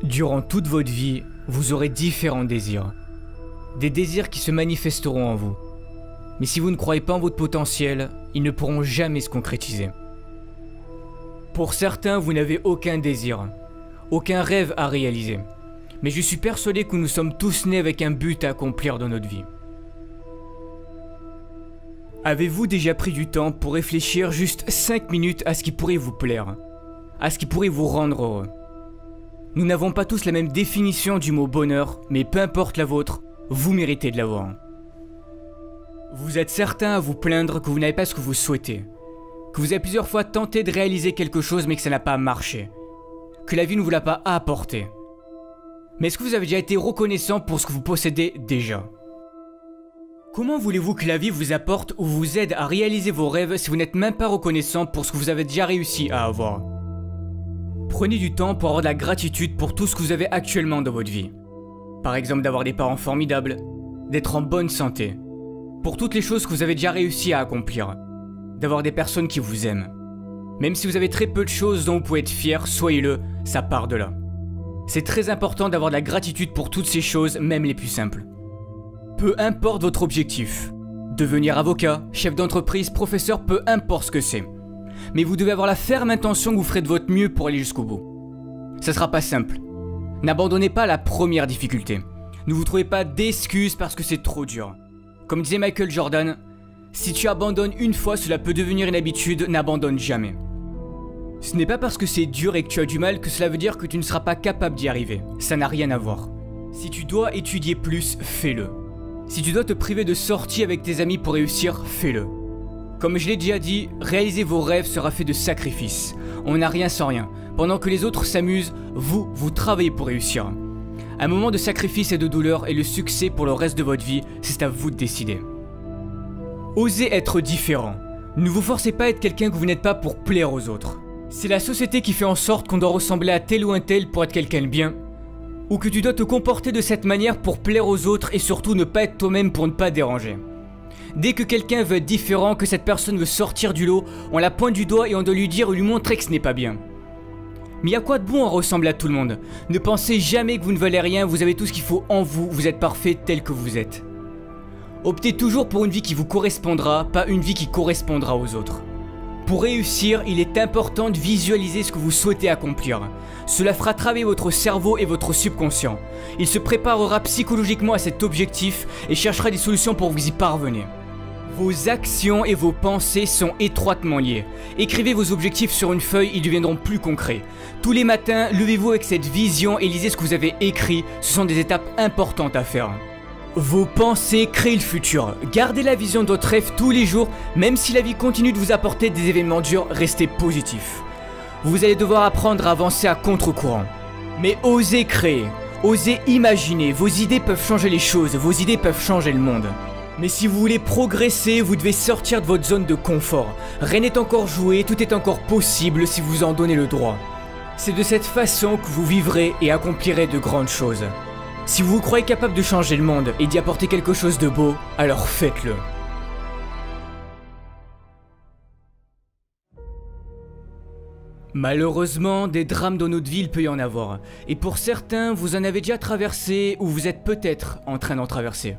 Durant toute votre vie, vous aurez différents désirs. Des désirs qui se manifesteront en vous. Mais si vous ne croyez pas en votre potentiel, ils ne pourront jamais se concrétiser. Pour certains, vous n'avez aucun désir, aucun rêve à réaliser. Mais je suis persuadé que nous sommes tous nés avec un but à accomplir dans notre vie. Avez-vous déjà pris du temps pour réfléchir juste 5 minutes à ce qui pourrait vous plaire, à ce qui pourrait vous rendre heureux? Nous n'avons pas tous la même définition du mot bonheur, mais peu importe la vôtre, vous méritez de l'avoir. Vous êtes certain à vous plaindre que vous n'avez pas ce que vous souhaitez, que vous avez plusieurs fois tenté de réaliser quelque chose mais que ça n'a pas marché, que la vie ne vous l'a pas apporté. Mais est-ce que vous avez déjà été reconnaissant pour ce que vous possédez déjà? Comment voulez-vous que la vie vous apporte ou vous aide à réaliser vos rêves si vous n'êtes même pas reconnaissant pour ce que vous avez déjà réussi à avoir? Prenez du temps pour avoir de la gratitude pour tout ce que vous avez actuellement dans votre vie. Par exemple d'avoir des parents formidables, d'être en bonne santé, pour toutes les choses que vous avez déjà réussi à accomplir, d'avoir des personnes qui vous aiment. Même si vous avez très peu de choses dont vous pouvez être fier, soyez-le, ça part de là. C'est très important d'avoir de la gratitude pour toutes ces choses, même les plus simples. Peu importe votre objectif, devenir avocat, chef d'entreprise, professeur, peu importe ce que c'est. Mais vous devez avoir la ferme intention que vous ferez de votre mieux pour aller jusqu'au bout. Ça sera pas simple. N'abandonnez pas la première difficulté. Ne vous trouvez pas d'excuses parce que c'est trop dur. Comme disait Michael Jordan, si tu abandonnes une fois, cela peut devenir une habitude, n'abandonne jamais. Ce n'est pas parce que c'est dur et que tu as du mal que cela veut dire que tu ne seras pas capable d'y arriver. Ça n'a rien à voir. Si tu dois étudier plus, fais-le. Si tu dois te priver de sorties avec tes amis pour réussir, fais-le. Comme je l'ai déjà dit, réaliser vos rêves sera fait de sacrifices. On n'a rien sans rien. Pendant que les autres s'amusent, vous travaillez pour réussir. Un moment de sacrifice et de douleur et le succès pour le reste de votre vie, c'est à vous de décider. Osez être différent. Ne vous forcez pas à être quelqu'un que vous n'êtes pas pour plaire aux autres. C'est la société qui fait en sorte qu'on doit ressembler à tel ou un tel pour être quelqu'un de bien, ou que tu dois te comporter de cette manière pour plaire aux autres et surtout ne pas être toi-même pour ne pas déranger. Dès que quelqu'un veut être différent, que cette personne veut sortir du lot, on la pointe du doigt et on doit lui dire ou lui montrer que ce n'est pas bien. Mais y a quoi de bon à ressembler à tout le monde? Ne pensez jamais que vous ne valez rien, vous avez tout ce qu'il faut en vous, vous êtes parfait tel que vous êtes. Optez toujours pour une vie qui vous correspondra, pas une vie qui correspondra aux autres. Pour réussir, il est important de visualiser ce que vous souhaitez accomplir. Cela fera travailler votre cerveau et votre subconscient. Il se préparera psychologiquement à cet objectif et cherchera des solutions pour vous y parvenir. Vos actions et vos pensées sont étroitement liées. Écrivez vos objectifs sur une feuille, ils deviendront plus concrets. Tous les matins, levez-vous avec cette vision et lisez ce que vous avez écrit. Ce sont des étapes importantes à faire. Vos pensées créent le futur. Gardez la vision de votre rêve tous les jours, même si la vie continue de vous apporter des événements durs, restez positif. Vous allez devoir apprendre à avancer à contre-courant. Mais osez créer, osez imaginer, vos idées peuvent changer les choses, vos idées peuvent changer le monde. Mais si vous voulez progresser, vous devez sortir de votre zone de confort. Rien n'est encore joué, tout est encore possible si vous en donnez le droit. C'est de cette façon que vous vivrez et accomplirez de grandes choses. Si vous vous croyez capable de changer le monde et d'y apporter quelque chose de beau, alors faites-le. Malheureusement, des drames dans notre vie, il peut y en avoir. Et pour certains, vous en avez déjà traversé ou vous êtes peut-être en train d'en traverser.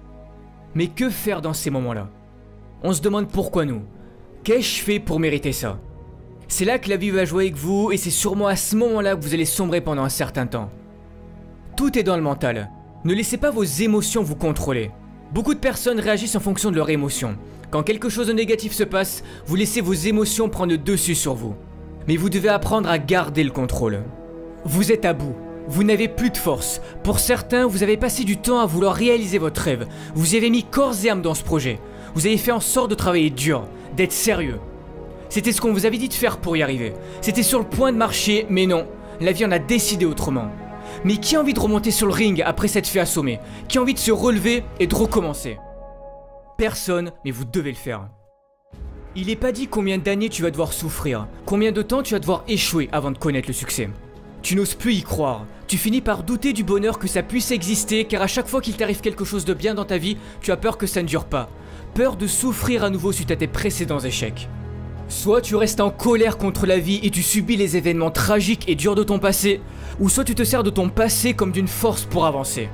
Mais que faire dans ces moments-là? On se demande pourquoi nous. Qu'ai-je fait pour mériter ça? C'est là que la vie va jouer avec vous et c'est sûrement à ce moment-là que vous allez sombrer pendant un certain temps. Tout est dans le mental. Ne laissez pas vos émotions vous contrôler. Beaucoup de personnes réagissent en fonction de leurs émotions. Quand quelque chose de négatif se passe, vous laissez vos émotions prendre le dessus sur vous. Mais vous devez apprendre à garder le contrôle. Vous êtes à bout. Vous n'avez plus de force. Pour certains, vous avez passé du temps à vouloir réaliser votre rêve. Vous y avez mis corps et âme dans ce projet. Vous avez fait en sorte de travailler dur, d'être sérieux. C'était ce qu'on vous avait dit de faire pour y arriver. C'était sur le point de marcher, mais non. La vie en a décidé autrement. Mais qui a envie de remonter sur le ring après s'être fait assommer? Qui a envie de se relever et de recommencer? Personne, mais vous devez le faire. Il n'est pas dit combien d'années tu vas devoir souffrir, combien de temps tu vas devoir échouer avant de connaître le succès. Tu n'oses plus y croire, tu finis par douter du bonheur que ça puisse exister car à chaque fois qu'il t'arrive quelque chose de bien dans ta vie, tu as peur que ça ne dure pas. Peur de souffrir à nouveau suite à tes précédents échecs. Soit tu restes en colère contre la vie et tu subis les événements tragiques et durs de ton passé, ou soit tu te sers de ton passé comme d'une force pour avancer.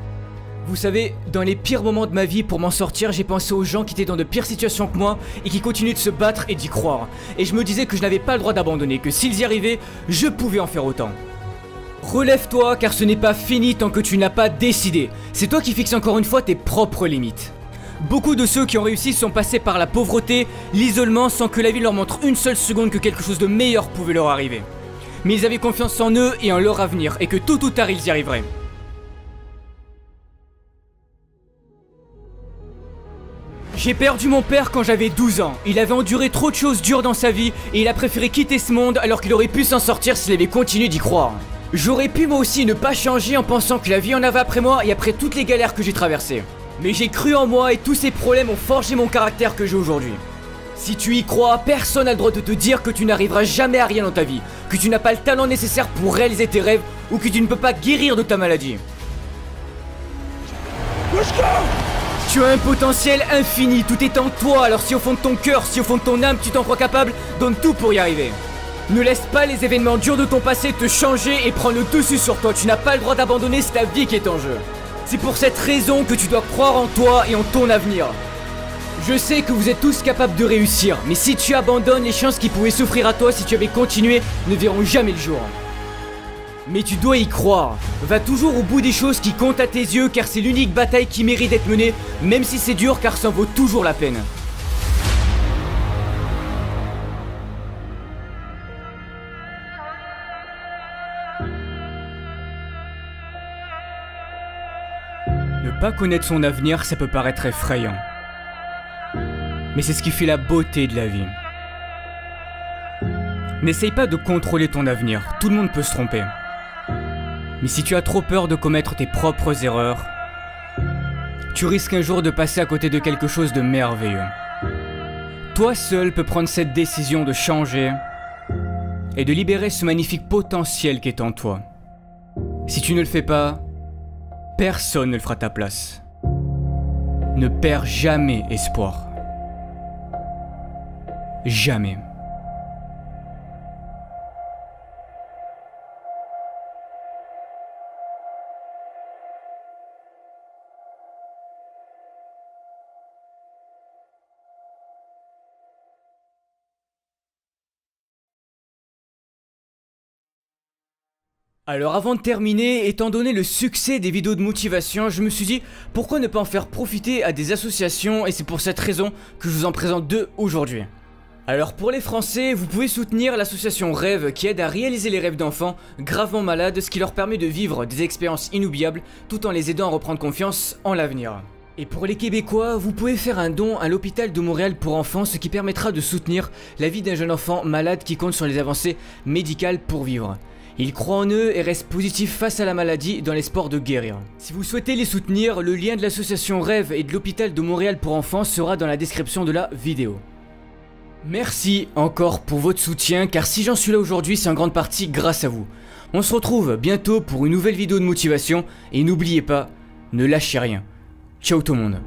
Vous savez, dans les pires moments de ma vie, pour m'en sortir, j'ai pensé aux gens qui étaient dans de pires situations que moi et qui continuaient de se battre et d'y croire. Et je me disais que je n'avais pas le droit d'abandonner, que s'ils y arrivaient, je pouvais en faire autant. Relève-toi, car ce n'est pas fini tant que tu n'as pas décidé. C'est toi qui fixes encore une fois tes propres limites. Beaucoup de ceux qui ont réussi sont passés par la pauvreté, l'isolement, sans que la vie leur montre une seule seconde que quelque chose de meilleur pouvait leur arriver. Mais ils avaient confiance en eux et en leur avenir, et que tôt ou tard ils y arriveraient. J'ai perdu mon père quand j'avais 12 ans. Il avait enduré trop de choses dures dans sa vie et il a préféré quitter ce monde alors qu'il aurait pu s'en sortir s'il avait continué d'y croire. J'aurais pu moi aussi ne pas changer en pensant que la vie en avait après moi et après toutes les galères que j'ai traversées. Mais j'ai cru en moi et tous ces problèmes ont forgé mon caractère que j'ai aujourd'hui. Si tu y crois, personne n'a le droit de te dire que tu n'arriveras jamais à rien dans ta vie, que tu n'as pas le talent nécessaire pour réaliser tes rêves ou que tu ne peux pas guérir de ta maladie. Tu as un potentiel infini, tout est en toi, alors si au fond de ton cœur, si au fond de ton âme tu t'en crois capable, donne tout pour y arriver. Ne laisse pas les événements durs de ton passé te changer et prendre le dessus sur toi, tu n'as pas le droit d'abandonner, c'est ta vie qui est en jeu. C'est pour cette raison que tu dois croire en toi et en ton avenir. Je sais que vous êtes tous capables de réussir, mais si tu abandonnes, les chances qui pouvaient s'offrir à toi si tu avais continué ne verront jamais le jour. Mais tu dois y croire. Va toujours au bout des choses qui comptent à tes yeux car c'est l'unique bataille qui mérite d'être menée, même si c'est dur car ça en vaut toujours la peine. Ne pas connaître son avenir, ça peut paraître effrayant. Mais c'est ce qui fait la beauté de la vie. N'essaye pas de contrôler ton avenir, tout le monde peut se tromper. Mais si tu as trop peur de commettre tes propres erreurs, tu risques un jour de passer à côté de quelque chose de merveilleux. Toi seul peux prendre cette décision de changer et de libérer ce magnifique potentiel qui est en toi. Si tu ne le fais pas, personne ne le fera à ta place. Ne perds jamais espoir. Jamais. Alors avant de terminer, étant donné le succès des vidéos de motivation, je me suis dit pourquoi ne pas en faire profiter à des associations et c'est pour cette raison que je vous en présente deux aujourd'hui. Alors pour les Français, vous pouvez soutenir l'association Rêve qui aide à réaliser les rêves d'enfants gravement malades, ce qui leur permet de vivre des expériences inoubliables tout en les aidant à reprendre confiance en l'avenir. Et pour les Québécois, vous pouvez faire un don à l'hôpital de Montréal pour enfants, ce qui permettra de soutenir la vie d'un jeune enfant malade qui compte sur les avancées médicales pour vivre. Ils croient en eux et restent positifs face à la maladie dans l'espoir de guérir. Si vous souhaitez les soutenir, le lien de l'association Rêve et de l'hôpital de Montréal pour enfants sera dans la description de la vidéo. Merci encore pour votre soutien car si j'en suis là aujourd'hui c'est en grande partie grâce à vous. On se retrouve bientôt pour une nouvelle vidéo de motivation et n'oubliez pas, ne lâchez rien. Ciao tout le monde.